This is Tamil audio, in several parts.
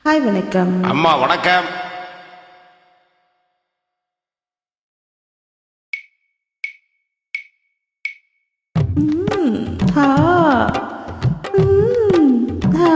ஹாய் வணக்கம். அம்மா வணக்கம். ஹா ஹா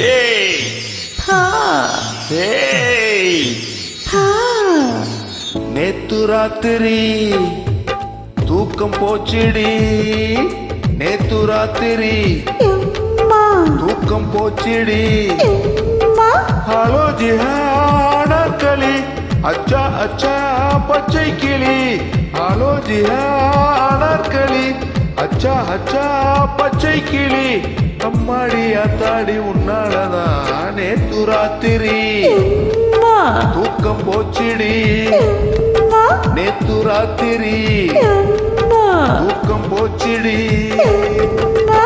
ஏய் ஹா ஏய் ஹா நேத்து ராத்திரி தூக்கம் போச்சுடி, நேத்து ராத்திரி எம்மா தூக்கம் போச்சுடி. எம்மா ஹலோ ஜிஹானர்களி, அச்சா அச்சா பச்சை கிளி. ஹலோ ஜிஹானர்களி, அச்சா அச்சா பச்சை கிளி. அம்மாடி அத்தாடி உன்னாலதான் நேத்து ராத்திரி எம்மா தூக்கம் போச்சுடி, எம்மா நேத்து ராத்திரி எம்மா தூக்கம் போச்சுடி. எம்மா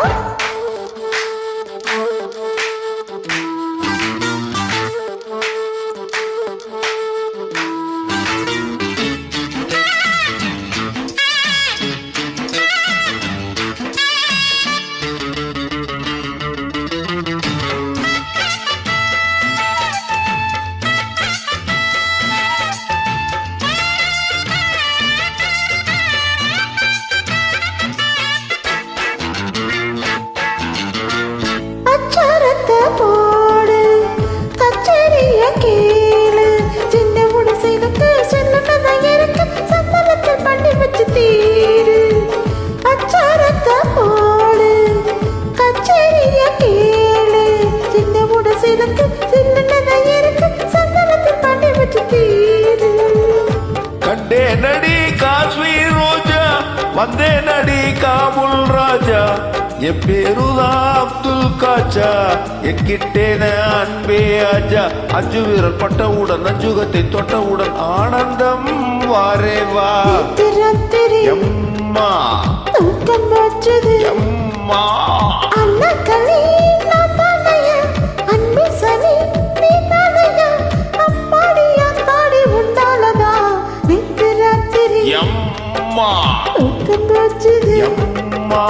அச்சாரத்தை போடு, கச்சேரிய கேளு. சின்ன உடசைலுக்கு சொன்னதான் இருக்கு, சந்தனத்தில் பண்ணி வச்சு தீரு. அச்சாரத்தை போடு, கச்சேரிய கேளு. சின்ன உடசைலுக்கு சொன்னதான் இருக்கு, சந்தனத்தில் பண்ணி வச்சு தீரு. கண்டே நடி காஷ்மீர் ரோஜா, வந்தே நடி காபுல் ராஜா. என் பேருதான் அப்துல் காச்சா, என்கிட்டேன அன்பே ஆஜா. அஞ்சு வீரல் பட்டவுடன் நஞ்சுகத்தை தொட்டவுடன் ஆனந்தம் வாரேவா. ராத்திரி எம்மா தூக்கம் வச்சது எம்மா அண்ணா களி நான் தானையா, அன்பு சனி நீ தானையா. அம்மாடியா தாடி உண்டாலதா நேற்று ராத்திரி எம்மா தூக்கம் வச்சது. எம்மா.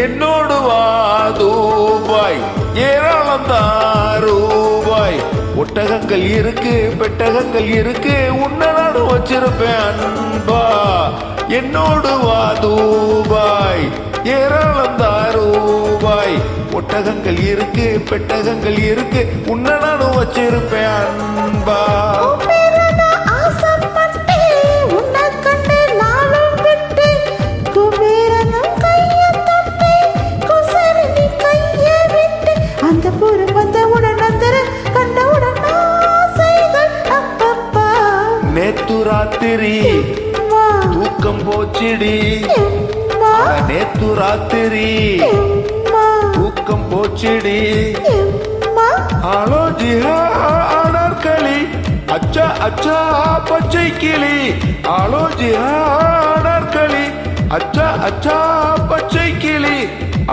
என்னோடு வா தூபாய், ஏராளம் தான் ரூபாய். ஒட்டகங்கள் இருக்கு பெட்டகங்கள் இருக்கு, உன்னை நானும் வச்சிருப்பேன் அன்பா. என்னோடு வா தூபாய், ஏராளம் தான் ரூபாய். ஒட்டகங்கள் இருக்கு பெட்டகங்கள் இருக்கு, உன்னை நானும் வச்சிருப்பேன் அன்பா. பேரனா ஆசைப்பட்டே உன்னை கண்டு நாளும் விட்டு, குபேரனும் கையை தொட்டு குசரி நீ கையை விட்டு. அந்த புறம் வந்தவுடன் அந்தர கண்டவுடன் ஆசைகள் அப்பப்பா. நேத்து ராத்திரி எம்மா தூக்கம் போச்சுடி, எம்மா நேத்து ராத்திரி எம்மா தூக்கம் போச்சுடி. எம்மா ஹலோ ஜிஹானர்களி, அச்சா அச்சா பச்சை கிளி. ஹலோ ஜிஹானர்களி, அச்சா அச்சா பச்சை கிளி.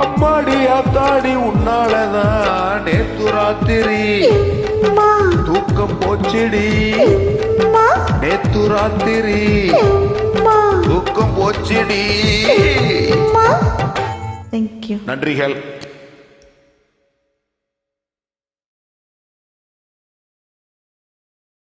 அம்மாடி அத்தாடி உன்னாலதான் நேத்து ராத்திரி எம்மா தூக்கம் போச்சுடி, எம்மா நேத்து ராத்திரி எம்மா தூக்கம் போச்சுடி. எம்மா. Thank you. நன்றிகள்.